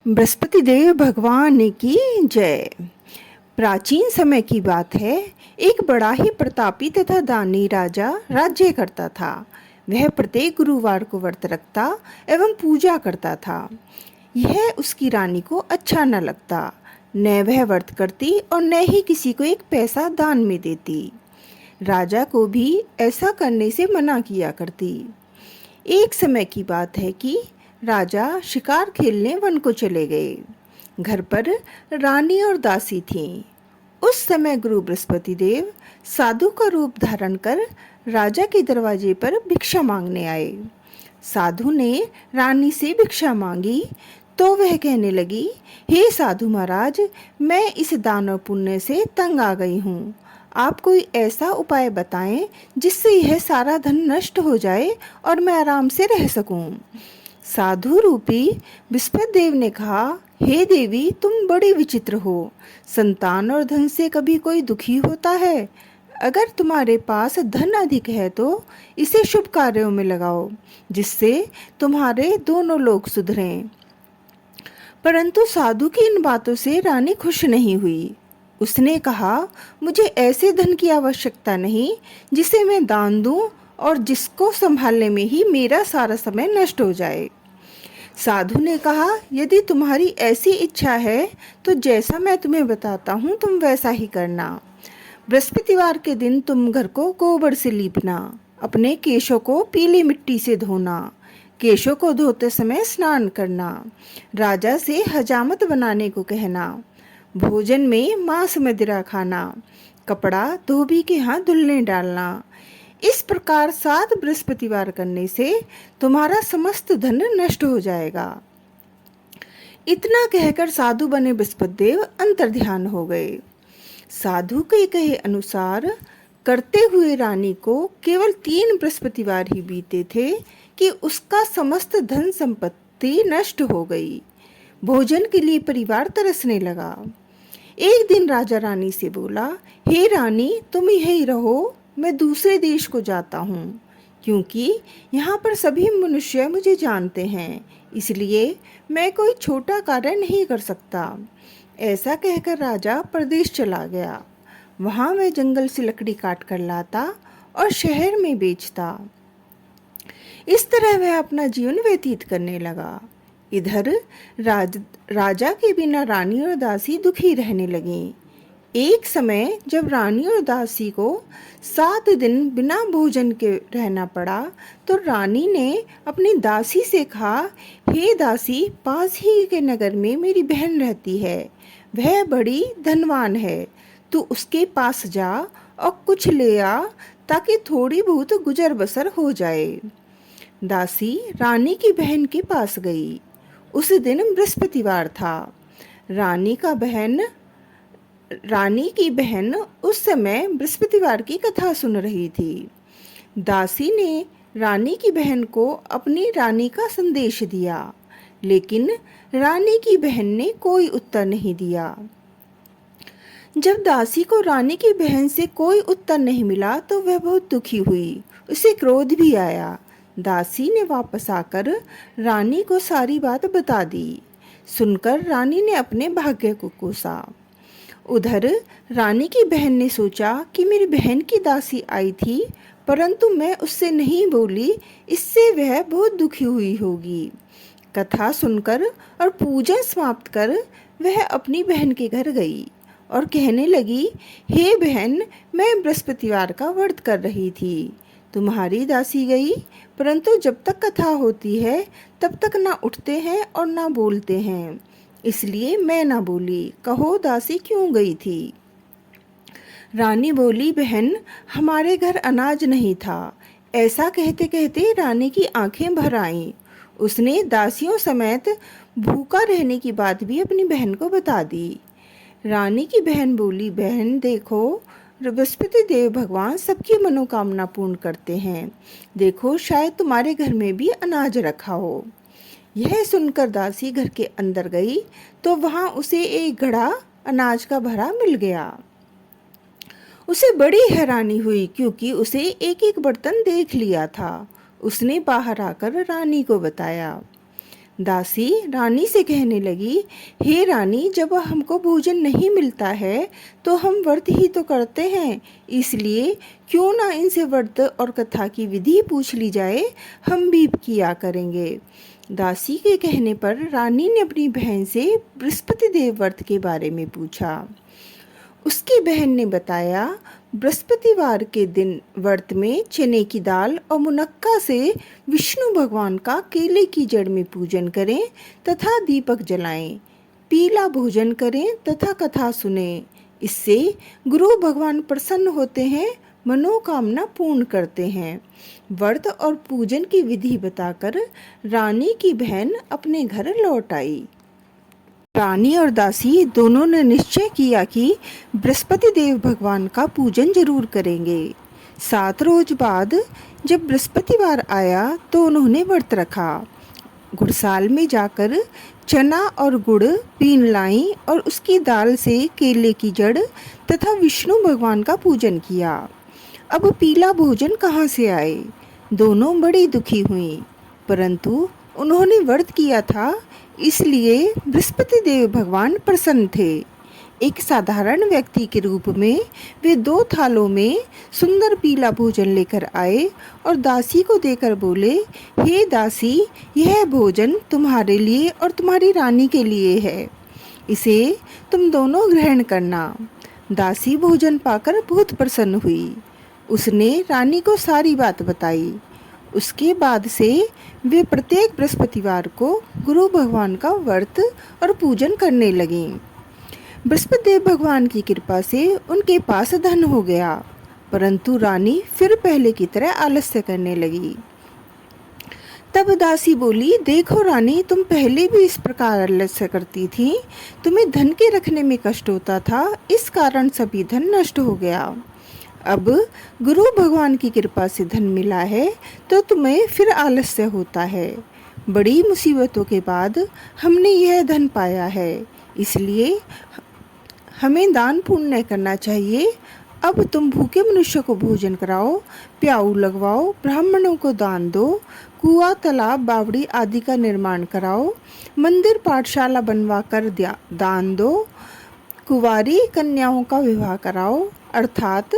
बृहस्पति देव भगवान की जय। प्राचीन समय की बात है। एक बड़ा ही प्रतापी तथा दानी राजा राज्य करता था। वह प्रत्येक गुरुवार को व्रत रखता एवं पूजा करता था। यह उसकी रानी को अच्छा न लगता। न वह व्रत करती और न ही किसी को एक पैसा दान में देती। राजा को भी ऐसा करने से मना किया करती। एक समय की बात है कि राजा शिकार खेलने वन को चले गए। घर पर रानी और दासी थीं। उस समय गुरु बृहस्पति देव साधु का रूप धारण कर राजा के दरवाजे पर भिक्षा मांगने आए। साधु ने रानी से भिक्षा मांगी तो वह कहने लगी, हे साधु महाराज, मैं इस दान और पुण्य से तंग आ गई हूँ। आप कोई ऐसा उपाय बताएं जिससे यह सारा धन नष्ट हो जाए और मैं आराम से रह सकूं। साधु रूपी बृहस्पति देव ने कहा, हे देवी, तुम बड़ी विचित्र हो। संतान और धन से कभी कोई दुखी होता है? अगर तुम्हारे पास धन अधिक है तो इसे शुभ कार्यों में लगाओ, जिससे तुम्हारे दोनों लोग सुधरें। परंतु साधु की इन बातों से रानी खुश नहीं हुई। उसने कहा, मुझे ऐसे धन की आवश्यकता नहीं जिसे मैं दान दूं और जिसको संभालने में ही मेरा सारा समय नष्ट हो जाए। साधु ने कहा, यदि तुम्हारी ऐसी इच्छा है तो जैसा मैं तुम्हें बताता हूँ तुम वैसा ही करना। बृहस्पतिवार के दिन तुम घर को गोबर से लीपना, अपने केशों को पीली मिट्टी से धोना, केशों को धोते समय स्नान करना, राजा से हजामत बनाने को कहना, भोजन में मांस मदिरा खाना, कपड़ा धोबी के हाथ धुलने डालना। इस प्रकार 7 बृहस्पतिवार करने से तुम्हारा समस्त धन नष्ट हो जाएगा। इतना कहकर साधु बने बृहस्पति देव अंतर्ध्यान हो गए। साधु के कहे अनुसार करते हुए रानी को केवल 3 बृहस्पतिवार ही बीते थे कि उसका समस्त धन संपत्ति नष्ट हो गई। भोजन के लिए परिवार तरसने लगा। एक दिन राजा रानी से बोला, हे रानी, तुम यहीं रहो, मैं दूसरे देश को जाता हूँ, क्योंकि यहाँ पर सभी मनुष्य मुझे जानते हैं, इसलिए मैं कोई छोटा कार्य नहीं कर सकता। ऐसा कहकर राजा प्रदेश चला गया। वहाँ वह जंगल से लकड़ी काट कर लाता और शहर में बेचता। इस तरह वह अपना जीवन व्यतीत करने लगा। इधर राजा के बिना रानी और दासी दुखी रहने लगी। एक समय जब रानी और दासी को 7 दिन बिना भोजन के रहना पड़ा तो रानी ने अपनी दासी से कहा, हे दासी, पास ही के नगर में मेरी बहन रहती है। वह बड़ी धनवान है। तू उसके पास जा और कुछ ले आ ताकि थोड़ी बहुत गुजर बसर हो जाए। दासी रानी की बहन के पास गई। उस दिन बृहस्पतिवार था। रानी की बहन उस समय बृहस्पतिवार की कथा सुन रही थी। दासी ने रानी की बहन को अपनी रानी का संदेश दिया, लेकिन रानी की बहन ने कोई उत्तर नहीं दिया। जब दासी को रानी की बहन से कोई उत्तर नहीं मिला तो वह बहुत दुखी हुई। उसे क्रोध भी आया। दासी ने वापस आकर रानी को सारी बात बता दी। सुनकर रानी ने अपने भाग्य को कोसा। उधर रानी की बहन ने सोचा कि मेरी बहन की दासी आई थी, परंतु मैं उससे नहीं बोली, इससे वह बहुत दुखी हुई होगी। कथा सुनकर और पूजन समाप्त कर वह अपनी बहन के घर गई और कहने लगी, हे बहन, मैं बृहस्पतिवार का व्रत कर रही थी। तुम्हारी दासी गई, परंतु जब तक कथा होती है तब तक ना उठते हैं और ना बोलते हैं, इसलिए मैं ना बोली। कहो दासी क्यों गई थी? रानी बोली, बहन, हमारे घर अनाज नहीं था। ऐसा कहते कहते रानी की आंखें भर आईं। उसने दासियों समेत भूखा रहने की बात भी अपनी बहन को बता दी। रानी की बहन बोली, बहन देखो, बृहस्पति देव भगवान सबकी मनोकामना पूर्ण करते हैं। देखो, शायद तुम्हारे घर में भी अनाज रखा हो। यह सुनकर दासी घर के अंदर गई तो वहां उसे एक घड़ा अनाज का भरा मिल गया। उसे बड़ी हैरानी हुई क्योंकि उसे एक एक बर्तन देख लिया था। उसने बाहर आकर रानी को बताया। दासी रानी से कहने लगी, हे रानी, जब हमको भोजन नहीं मिलता है तो हम व्रत ही तो करते हैं, इसलिए क्यों ना इनसे व्रत और कथा की विधि पूछ ली जाए, हम भी किया करेंगे। दासी के कहने पर रानी ने अपनी बहन से बृहस्पति देव व्रत के बारे में पूछा। उसकी बहन ने बताया, बृहस्पतिवार के दिन व्रत में चने की दाल और मुनक्का से विष्णु भगवान का केले की जड़ में पूजन करें तथा दीपक जलाएं, पीला भोजन करें तथा कथा सुने। इससे गुरु भगवान प्रसन्न होते हैं, मनोकामना पूर्ण करते हैं। व्रत और पूजन की विधि बताकर रानी की बहन अपने घर लौट आई। रानी और दासी दोनों ने निश्चय किया कि बृहस्पति देव भगवान का पूजन जरूर करेंगे। 7 रोज बाद जब बृहस्पतिवार आया तो उन्होंने व्रत रखा। गुड़साल में जाकर चना और गुड़ पीन लाई और उसकी दाल से केले की जड़ तथा विष्णु भगवान का पूजन किया। अब पीला भोजन कहाँ से आए? दोनों बड़ी दुखी हुई, परंतु उन्होंने व्रत किया था, इसलिए बृहस्पति देव भगवान प्रसन्न थे। एक साधारण व्यक्ति के रूप में वे 2 थालों में सुंदर पीला भोजन लेकर आए और दासी को देकर बोले, हे दासी, यह भोजन तुम्हारे लिए और तुम्हारी रानी के लिए है, इसे तुम दोनों ग्रहण करना। दासी भोजन पाकर बहुत प्रसन्न हुई। उसने रानी को सारी बात बताई। उसके बाद से वे प्रत्येक बृहस्पतिवार को गुरु भगवान का व्रत और पूजन करने लगीं। बृहस्पति देव भगवान की कृपा से उनके पास धन हो गया, परंतु रानी फिर पहले की तरह आलस्य करने लगी। तब दासी बोली, देखो रानी, तुम पहले भी इस प्रकार आलस्य करती थी, तुम्हें धन के रखने में कष्ट होता था, इस कारण सभी धन नष्ट हो गया। अब गुरु भगवान की कृपा से धन मिला है तो तुम्हें फिर आलस्य होता है। बड़ी मुसीबतों के बाद हमने यह धन पाया है, इसलिए हमें दान पुण्य करना चाहिए। अब तुम भूखे मनुष्य को भोजन कराओ, प्याऊ लगवाओ, ब्राह्मणों को दान दो, कुआं तालाब बावड़ी आदि का निर्माण कराओ, मंदिर पाठशाला बनवा कर दान दो, कुंवारी कन्याओं का विवाह कराओ, अर्थात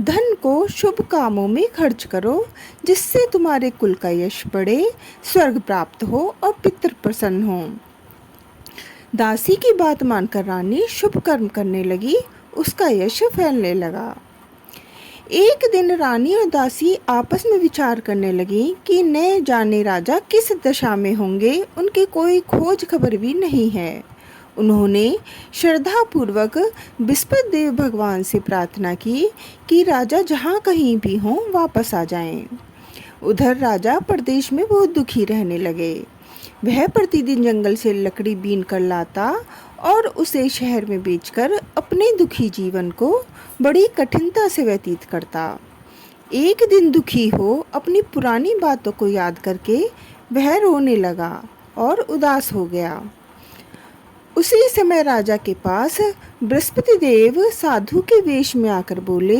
धन को शुभ कामों में खर्च करो, जिससे तुम्हारे कुल का यश बढ़े, स्वर्ग प्राप्त हो और पितृ प्रसन्न हो। दासी की बात मानकर रानी शुभ कर्म करने लगी, उसका यश फैलने लगा। एक दिन रानी और दासी आपस में विचार करने लगी कि न जाने राजा किस दशा में होंगे, उनकी कोई खोज खबर भी नहीं है। उन्होंने श्रद्धापूर्वक बृहस्पति देव भगवान से प्रार्थना की कि राजा जहाँ कहीं भी हों वापस आ जाएं। उधर राजा प्रदेश में बहुत दुखी रहने लगे। वह प्रतिदिन जंगल से लकड़ी बीन कर लाता और उसे शहर में बेचकर अपने दुखी जीवन को बड़ी कठिनता से व्यतीत करता। एक दिन दुखी हो अपनी पुरानी बातों को याद करके वह रोने लगा और उदास हो गया। उसी समय राजा के पास बृहस्पति देव साधु के वेश में आकर बोले,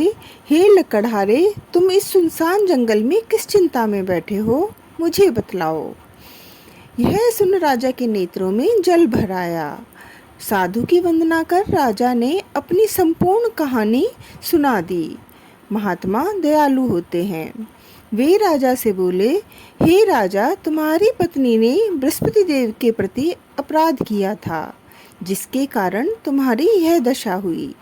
हे लकड़हारे, तुम इस सुनसान जंगल में किस चिंता में बैठे हो, मुझे बतलाओ। यह सुन राजा के नेत्रों में जल भर आया। साधु की वंदना कर राजा ने अपनी संपूर्ण कहानी सुना दी। महात्मा दयालु होते हैं। वे राजा से बोले, हे राजा, तुम्हारी पत्नी ने बृहस्पति देव के प्रति अपराध किया था, जिसके कारण तुम्हारी यह दशा हुई।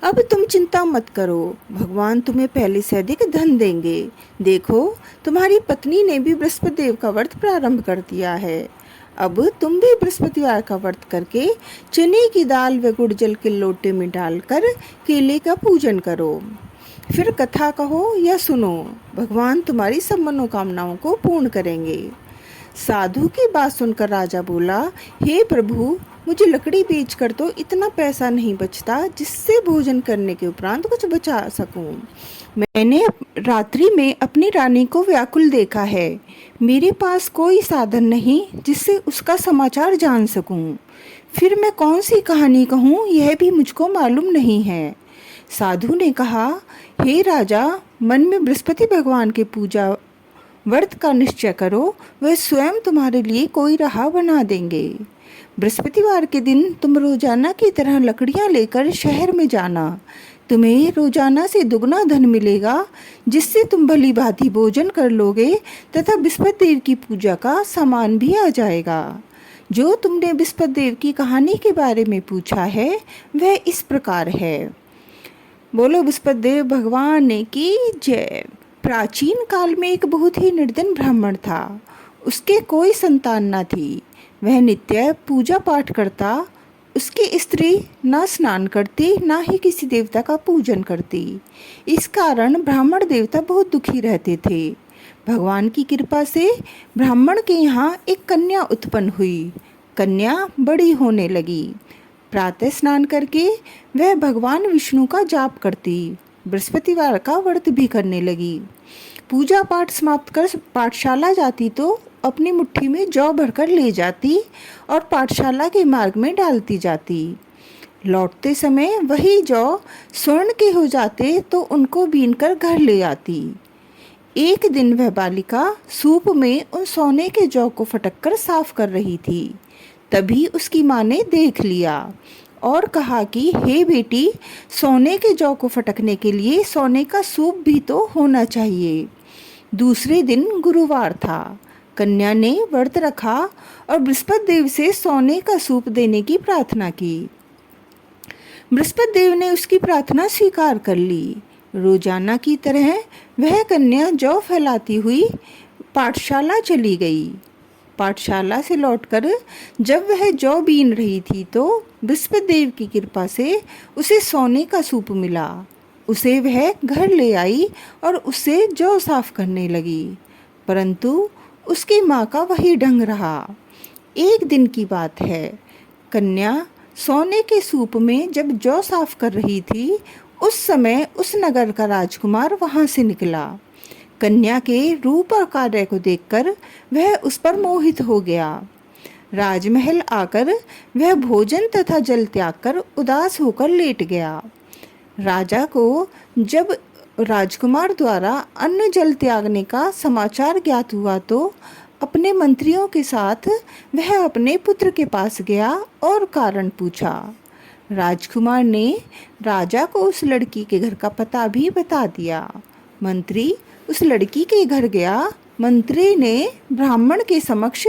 अब तुम चिंता मत करो, भगवान तुम्हें पहले से अधिक धन देंगे। देखो, तुम्हारी पत्नी ने भी बृहस्पति देव का व्रत प्रारंभ कर दिया है। अब तुम भी बृहस्पतिवार का व्रत करके चने की दाल व गुड़ जल के लोटे में डालकर केले का पूजन करो। फिर कथा कहो या सुनो, भगवान तुम्हारी सब मनोकामनाओं को पूर्ण करेंगे। साधु की बात सुनकर राजा बोला, हे प्रभु, मुझे लकड़ी बेचकर तो इतना पैसा नहीं बचता जिससे भोजन करने के उपरांत कुछ बचा सकूं। मैंने रात्रि में अपनी रानी को व्याकुल देखा है। मेरे पास कोई साधन नहीं जिससे उसका समाचार जान सकूं। फिर मैं कौन सी कहानी कहूं, यह भी मुझको मालूम नहीं है। साधु ने कहा, हे राजा, मन में बृहस्पति भगवान की पूजा व्रत का निश्चय करो, वह स्वयं तुम्हारे लिए कोई राह बना देंगे। बृहस्पतिवार के दिन तुम रोजाना की तरह लकड़ियां लेकर शहर में जाना। तुम्हें रोजाना से दुगना धन मिलेगा, जिससे तुम भली भांति भोजन कर लोगे तथा बृहस्पति देव की पूजा का सामान भी आ जाएगा। जो तुमने बृहस्पति देव की कहानी के बारे में पूछा है वह इस प्रकार है। बोलो बृहस्पति देव भगवान की जय। प्राचीन काल में एक बहुत ही निर्धन ब्राह्मण था। उसके कोई संतान न थी। वह नित्य पूजा पाठ करता। उसकी स्त्री ना स्नान करती, ना ही किसी देवता का पूजन करती। इस कारण ब्राह्मण देवता बहुत दुखी रहते थे। भगवान की कृपा से ब्राह्मण के यहाँ एक कन्या उत्पन्न हुई। कन्या बड़ी होने लगी। प्रातः स्नान करके वह भगवान विष्णु का जाप करती। बृहस्पतिवार का व्रत भी करने लगी। पूजा पाठ समाप्त कर पाठशाला जाती तो अपनी मुट्ठी में जौ भरकर ले जाती और पाठशाला के मार्ग में डालती जाती। लौटते समय वही जौ स्वर्ण के हो जाते तो उनको बीनकर घर ले आती। एक दिन वह बालिका सूप में उन सोने के जौ को फटककर साफ कर रही थी। तभी उसकी माँ ने देख लिया और कहा कि हे बेटी, सोने के जौ को फटकने के लिए सोने का सूप भी तो होना चाहिए। दूसरे दिन गुरुवार था। कन्या ने व्रत रखा और बृहस्पति देव से सोने का सूप देने की प्रार्थना की। बृहस्पति देव ने उसकी प्रार्थना स्वीकार कर ली। रोजाना की तरह वह कन्या जौ फैलाती हुई पाठशाला चली गई। पाठशाला से लौटकर जब वह जौ बीन रही थी तो बृहस्पति देव की कृपा से उसे सोने का सूप मिला। उसे वह घर ले आई और उससे जौ साफ करने लगी, परंतु उसकी माँ का वही ढंग रहा। एक दिन की बात है। कन्या सोने के सूप में जब जौ साफ कर रही थी, उस समय उस नगर का राजकुमार वहाँ से निकला। कन्या के रूप और कार्य को देखकर वह उस पर मोहित हो गया। राजमहल आकर वह भोजन तथा जल त्याग कर उदास होकर लेट गया। राजा को जब राजकुमार द्वारा अन्न जल त्यागने का समाचार ज्ञात हुआ तो अपने मंत्रियों के साथ वह अपने पुत्र के पास गया और कारण पूछा। राजकुमार ने राजा को उस लड़की के घर का पता भी बता दिया। मंत्री उस लड़की के घर गया। मंत्री ने ब्राह्मण के समक्ष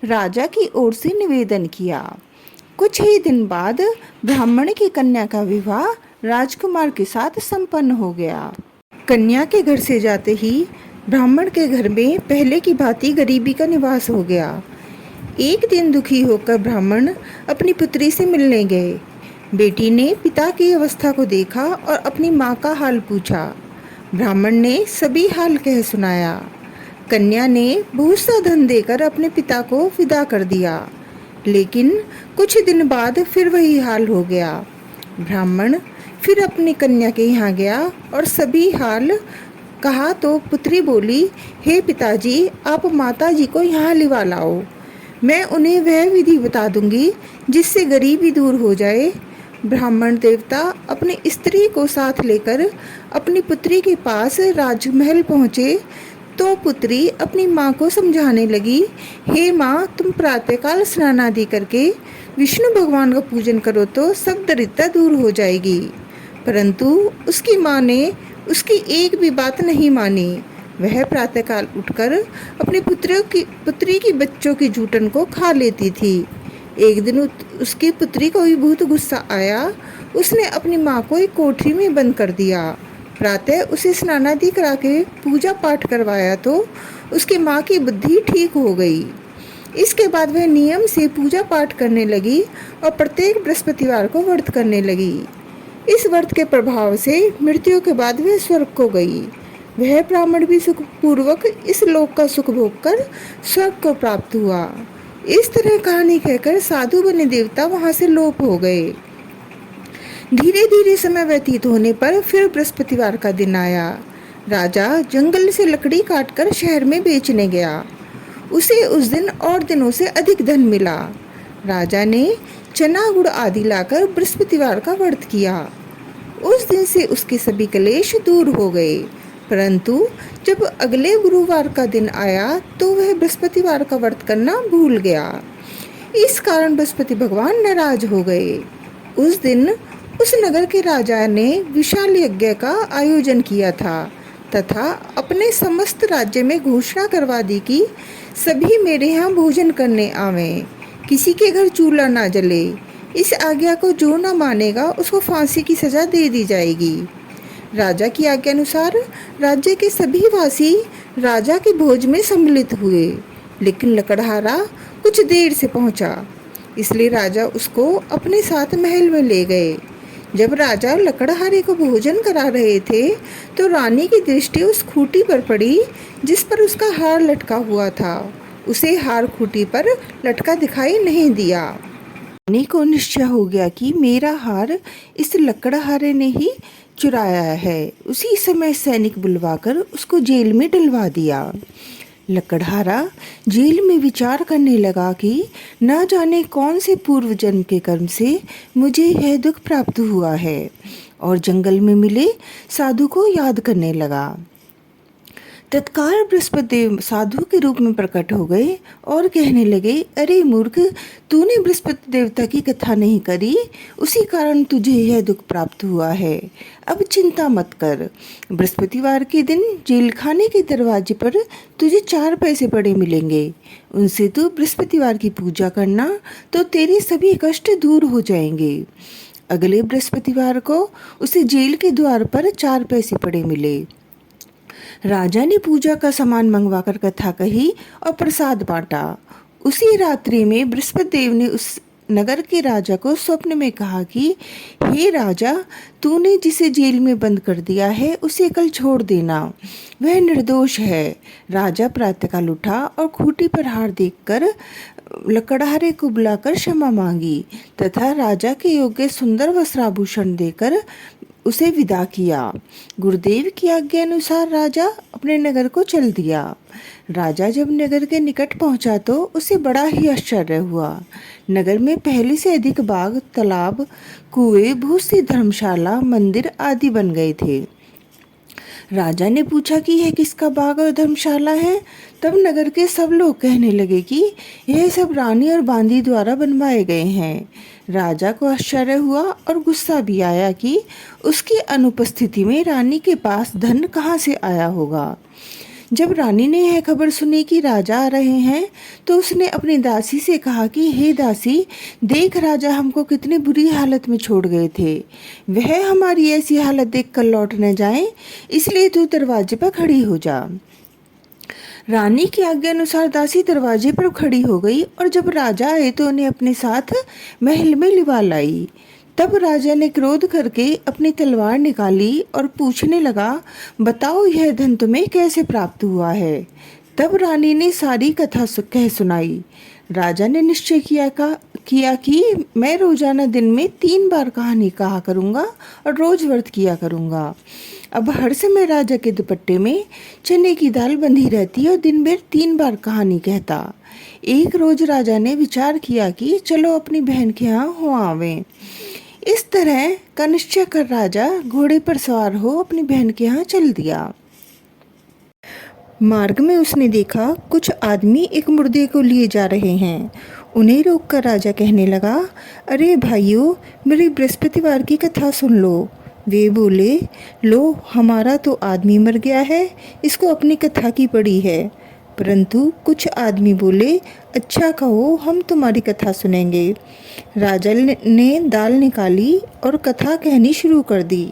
राजा की ओर से निवेदन किया। कुछ ही दिन बाद ब्राह्मण की कन्या का विवाह राजकुमार के साथ संपन्न हो गया। कन्या के घर से जाते ही ब्राह्मण के घर में पहले की भांति गरीबी का निवास हो गया। एक दिन दुखी होकर ब्राह्मण अपनी पुत्री से मिलने गए। बेटी ने पिता की अवस्था को देखा और अपनी माँ का हाल पूछा। ब्राह्मण ने सभी हाल कह सुनाया। कन्या ने बहुत सा धन देकर अपने पिता को विदा कर दिया, लेकिन कुछ दिन बाद फिर वही हाल हो गया। ब्राह्मण फिर अपनी कन्या के यहाँ गया और सभी हाल कहा तो पुत्री बोली, हे पिताजी, आप माताजी को यहाँ लिवा लाओ। मैं उन्हें वह विधि बता दूंगी जिससे गरीबी दूर हो जाए। ब्राह्मण देवता अपनी स्त्री को साथ लेकर अपनी पुत्री के पास राजमहल पहुँचे तो पुत्री अपनी माँ को समझाने लगी, हे माँ, तुम प्रातःकाल स्नान आदि करके विष्णु भगवान का पूजन करो तो सब दरिद्रता दूर हो जाएगी। परंतु उसकी माँ ने उसकी एक भी बात नहीं मानी। वह प्रातःकाल उठकर अपनी पुत्री की बच्चों की जूठन को खा लेती थी। एक दिन उसकी पुत्री को भी बहुत गुस्सा आया। उसने अपनी माँ को एक कोठरी में बंद कर दिया। प्रातः उसे स्नानादि करा के पूजा पाठ करवाया तो उसकी माँ की बुद्धि ठीक हो गई। इसके बाद वह नियम से पूजा पाठ करने लगी और प्रत्येक बृहस्पतिवार को व्रत करने लगी। इस व्रत के प्रभाव से मृत्यु के बाद वह स्वर्ग को गई। वह ब्राह्मण भी सुखपूर्वक इस लोक का सुख भोग कर स्वर्ग को प्राप्त हुआ। इस तरह कहानी कहकर साधु बने देवता वहां से लोप हो गए। धीरे धीरे समय व्यतीत होने पर फिर बृहस्पतिवार का दिन आया। राजा जंगल से लकड़ी काटकर शहर में बेचने गया। उसे उस दिन और दिनों से अधिक धन मिला। राजा ने चना गुड़ आदि लाकर बृहस्पतिवार का व्रत किया। उस दिन से उसके सभी क्लेश दूर हो गए। परंतु जब अगले गुरुवार का दिन आया तो वह बृहस्पतिवार का व्रत करना भूल गया। इस कारण बृहस्पति भगवान नाराज हो गए। उस दिन उस नगर के राजा ने विशाल यज्ञ का आयोजन किया था तथा अपने समस्त राज्य में घोषणा करवा दी कि सभी मेरे यहाँ भोजन करने आवें, किसी के घर चूल्हा ना जले। इस आज्ञा को जो न मानेगा उसको फांसी की सजा दे दी जाएगी। राजा की आज्ञा अनुसार राज्य के सभी वासी राजा के भोज में सम्मिलित हुए, लेकिन लकड़हारा कुछ देर से पहुंचा, इसलिए राजा उसको अपने साथ महल में ले गए। जब राजा लकड़हारे को भोजन करा रहे थे तो रानी की दृष्टि उस खूंटी पर पड़ी जिस पर उसका हार लटका हुआ था। उसे हार खूंटी पर लटका दिखाई नहीं दिया। रानी को निश्चय हो गया कि मेरा हार इस लकड़हारे ने ही चुराया है। उसी समय सैनिक बुलवाकर उसको जेल में डलवा दिया। लकड़हारा जेल में विचार करने लगा कि न जाने कौन से पूर्व जन्म के कर्म से मुझे यह दुख प्राप्त हुआ है, और जंगल में मिले साधु को याद करने लगा। तत्काल बृहस्पति देव साधु के रूप में प्रकट हो गए और कहने लगे, अरे मूर्ख, तूने बृहस्पति देवता की कथा नहीं करी, उसी कारण तुझे यह दुख प्राप्त हुआ है। अब चिंता मत कर। बृहस्पतिवार के दिन जेल खाने के दरवाजे पर तुझे 4 पैसे पड़े मिलेंगे। उनसे तू बृहस्पतिवार की पूजा करना तो तेरे सभी कष्ट दूर हो जाएंगे। अगले बृहस्पतिवार को उसे जेल के द्वार पर 4 पैसे पड़े मिले। राजा ने पूजा का सामान मंगवाकर कथा कही और प्रसाद बांटा। उसी रात्रि में बृहस्पति देव ने उस नगर के राजा को स्वप्न में कहा कि हे राजा, तूने जिसे जेल में बंद कर दिया है उसे कल छोड़ देना, वह निर्दोष है। राजा प्रातःकाल उठा और खूंटी पर हार देखकर लकड़हारे को बुलाकर क्षमा मांगी तथा राजा के योग्य सुंदर वस्त्राभूषण देकर उसे विदा किया। गुरुदेव की आज्ञा अनुसार राजा अपने नगर को चल दिया। राजा जब नगर के निकट पहुंचा तो उसे बड़ा ही आश्चर्य हुआ। नगर में पहले से अधिक बाग, तालाब, कुएं, बहुत सी धर्मशाला, मंदिर आदि बन गए थे। राजा ने पूछा कि यह किसका बाग और धर्मशाला है। तब नगर के सब लोग कहने लगे कि यह सब रानी और बांदी द्वारा बनवाए गए हैं। राजा को आश्चर्य हुआ और गुस्सा भी आया कि उसकी अनुपस्थिति में रानी के पास धन कहाँ से आया होगा। जब रानी ने यह खबर सुनी कि राजा आ रहे हैं तो उसने अपनी दासी से कहा कि हे दासी, देख राजा हमको कितनी बुरी हालत में छोड़ गए थे, वह हमारी ऐसी हालत देखकर लौट न जाए, इसलिए तू दरवाजे पर खड़ी हो जा। रानी की आज्ञा अनुसार दासी दरवाजे पर खड़ी हो गई और जब राजा आए तो उन्हें अपने साथ महल में लिवा लाई। तब राजा ने क्रोध करके अपनी तलवार निकाली और पूछने लगा, बताओ यह धन तुम्हें कैसे प्राप्त हुआ है। तब रानी ने सारी कथा कह सुनाई। राजा ने निश्चय किया कि मैं रोजाना दिन में 3 बार कहानी कहा करूँगा और रोज व्रत किया करूँगा। अब हर समय राजा के दुपट्टे में चने की दाल बंधी रहती और दिन भर 3 बार कहानी कहता। एक रोज राजा ने विचार किया कि चलो अपनी बहन के यहाँ हो आवें। इस तरह का निश्चय कर राजा घोड़े पर सवार हो अपनी बहन के यहाँ चल दिया। मार्ग में उसने देखा कुछ आदमी एक मुर्दे को लिए जा रहे हैं। उन्हें रोककर राजा कहने लगा, अरे भाइयों, मेरी बृहस्पतिवार की कथा सुन लो। वे बोले, लो हमारा तो आदमी मर गया है, इसको अपनी कथा की पड़ी है। परंतु कुछ आदमी बोले, अच्छा कहो, हम तुम्हारी कथा सुनेंगे। राजा ने दाल निकाली और कथा कहनी शुरू कर दी।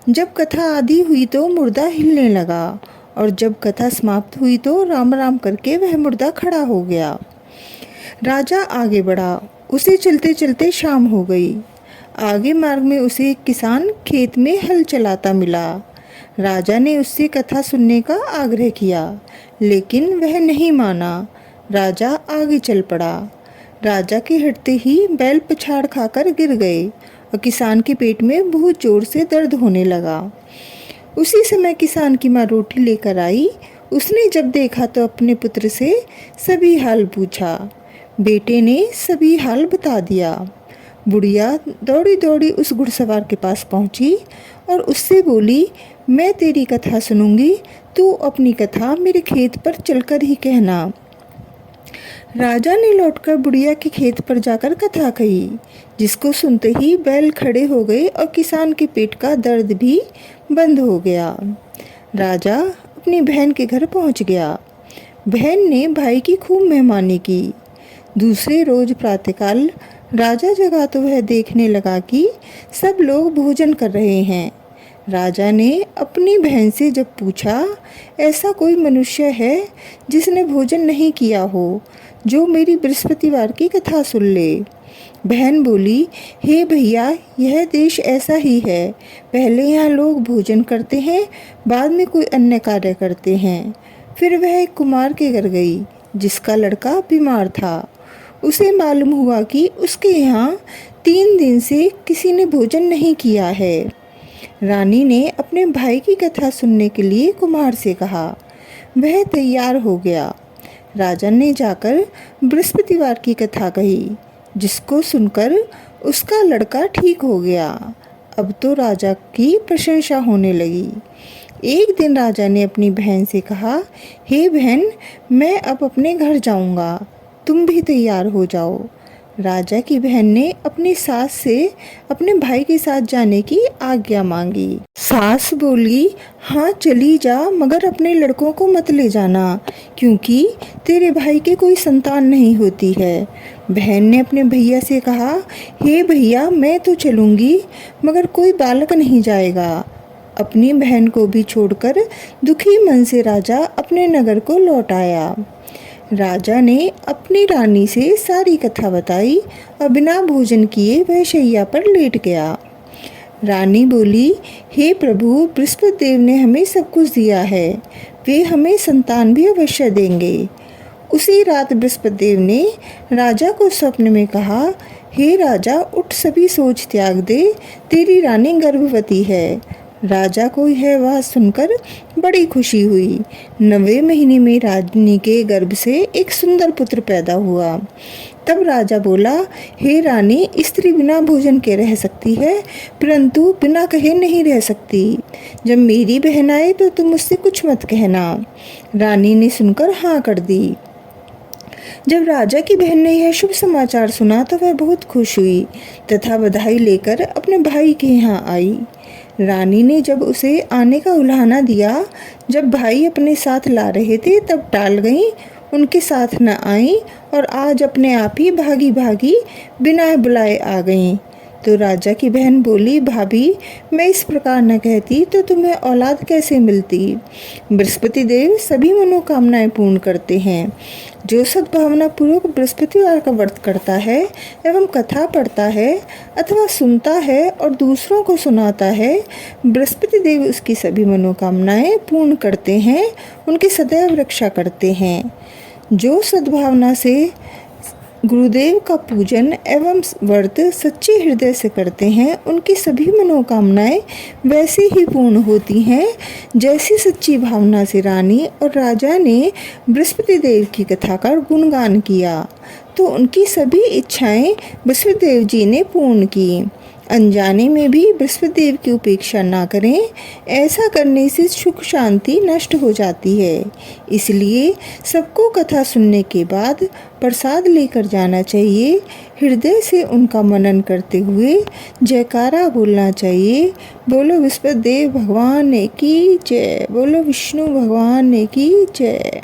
जब कथा आधी हुई तो मुर्दा हिलने लगा और जब कथा समाप्त हुई तो राम राम करके वह मुर्दा खड़ा हो गया। राजा आगे बढ़ा। उसे चलते चलते शाम हो गई। आगे मार्ग में उसे एक किसान खेत में हल चलाता मिला। राजा ने उससे कथा सुनने का आग्रह किया, लेकिन वह नहीं माना। राजा आगे चल पड़ा। राजा के हटते ही बैल पछाड़ खाकर गिर गए और किसान के पेट में बहुत जोर से दर्द होने लगा। उसी समय किसान की माँ रोटी लेकर आई। उसने जब देखा तो अपने पुत्र से सभी हाल पूछा। बेटे ने सभी हाल बता दिया। बुढ़िया दौड़ी दौड़ी उस घुड़सवार के पास पहुंची और उससे बोली, मैं तेरी कथा सुनूंगी, तू अपनी कथा मेरे खेत पर चलकर ही कहना। राजा ने लौटकर बुढ़िया के खेत पर जाकर कथा कही, जिसको सुनते ही बैल खड़े हो गए और किसान के पेट का दर्द भी बंद हो गया। राजा अपनी बहन के घर पहुंच गया। बहन ने भाई की खूब मेहमानी की। दूसरे रोज प्रातःकाल राजा जगा तो वह देखने लगा कि सब लोग भोजन कर रहे हैं। राजा ने अपनी बहन से जब पूछा, ऐसा कोई मनुष्य है जिसने भोजन नहीं किया हो, जो मेरी बृहस्पतिवार की कथा सुन ले। बहन बोली, हे भैया, यह देश ऐसा ही है। पहले यहाँ लोग भोजन करते हैं, बाद में कोई अन्य कार्य करते हैं। फिर वह एक कुमार के घर गई, जिसका लड़का बीमार था। उसे मालूम हुआ कि उसके यहाँ 3 दिन से किसी ने भोजन नहीं किया है। रानी ने अपने भाई की कथा सुनने के लिए कुम्हार से कहा। वह तैयार हो गया। राजा ने जाकर बृहस्पतिवार की कथा कही, जिसको सुनकर उसका लड़का ठीक हो गया। अब तो राजा की प्रशंसा होने लगी। एक दिन राजा ने अपनी बहन से कहा, हे बहन, मैं अब अपने घर जाऊंगा, तुम भी तैयार हो जाओ। राजा की बहन ने अपनी सास से अपने भाई के साथ जाने की आज्ञा मांगी। सास बोली, हाँ चली जा, मगर अपने लड़कों को मत ले जाना, क्योंकि तेरे भाई के कोई संतान नहीं होती है। बहन ने अपने भैया से कहा, हे भैया, मैं तो चलूँगी, मगर कोई बालक नहीं जाएगा। अपनी बहन को भी छोड़कर दुखी मन से राजा अपने नगर को लौट आया। राजा ने अपनी रानी से सारी कथा बताई और बिना भोजन किए वह शैया पर लेट गया। रानी बोली, हे प्रभु, बृहस्पति देव ने हमें सब कुछ दिया है, वे हमें संतान भी अवश्य देंगे। उसी रात बृहस्पति देव ने राजा को स्वप्न में कहा, हे राजा, उठ, सभी सोच त्याग दे, तेरी रानी गर्भवती है। राजा को यह बात सुनकर बड़ी खुशी हुई। 9वें महीने में रानी के गर्भ से एक सुंदर पुत्र पैदा हुआ। तब राजा बोला, हे रानी, स्त्री बिना भोजन के रह सकती है, परंतु बिना कहे नहीं रह सकती। जब मेरी बहन आए तो तुम उससे कुछ मत कहना। रानी ने सुनकर हाँ कर दी। जब राजा की बहन ने यह शुभ समाचार सुना तो वह बहुत खुश हुई तथा बधाई लेकर अपने भाई के यहाँ आई। रानी ने जब उसे आने का उलाहना दिया, जब भाई अपने साथ ला रहे थे तब टाल गईं, उनके साथ न आईं और आज अपने आप ही भागी भागी बिना बुलाए आ गईं। तो राजा की बहन बोली, भाभी, मैं इस प्रकार न कहती तो तुम्हें औलाद कैसे मिलती। बृहस्पति देव सभी मनोकामनाएं पूर्ण करते हैं। जो सद्भावना पूर्वक बृहस्पतिवार का व्रत करता है एवं कथा पढ़ता है अथवा सुनता है और दूसरों को सुनाता है, बृहस्पति देव उसकी सभी मनोकामनाएं पूर्ण करते हैं, उनकी सदैव रक्षा करते हैं। जो सद्भावना से गुरुदेव का पूजन एवं व्रत सच्चे हृदय से करते हैं, उनकी सभी मनोकामनाएं वैसे ही पूर्ण होती हैं जैसी सच्ची भावना से रानी और राजा ने बृहस्पति देव की कथा का गुणगान किया, तो उनकी सभी इच्छाएं बृहस्पति देव जी ने पूर्ण की। अनजाने में भी बृहस्पति देव की उपेक्षा ना करें, ऐसा करने से सुख शांति नष्ट हो जाती है। इसलिए सबको कथा सुनने के बाद प्रसाद लेकर जाना चाहिए। हृदय से उनका मनन करते हुए जयकारा बोलना चाहिए। बोलो बृहस्पति देव भगवान की जय, बोलो विष्णु भगवान की जय।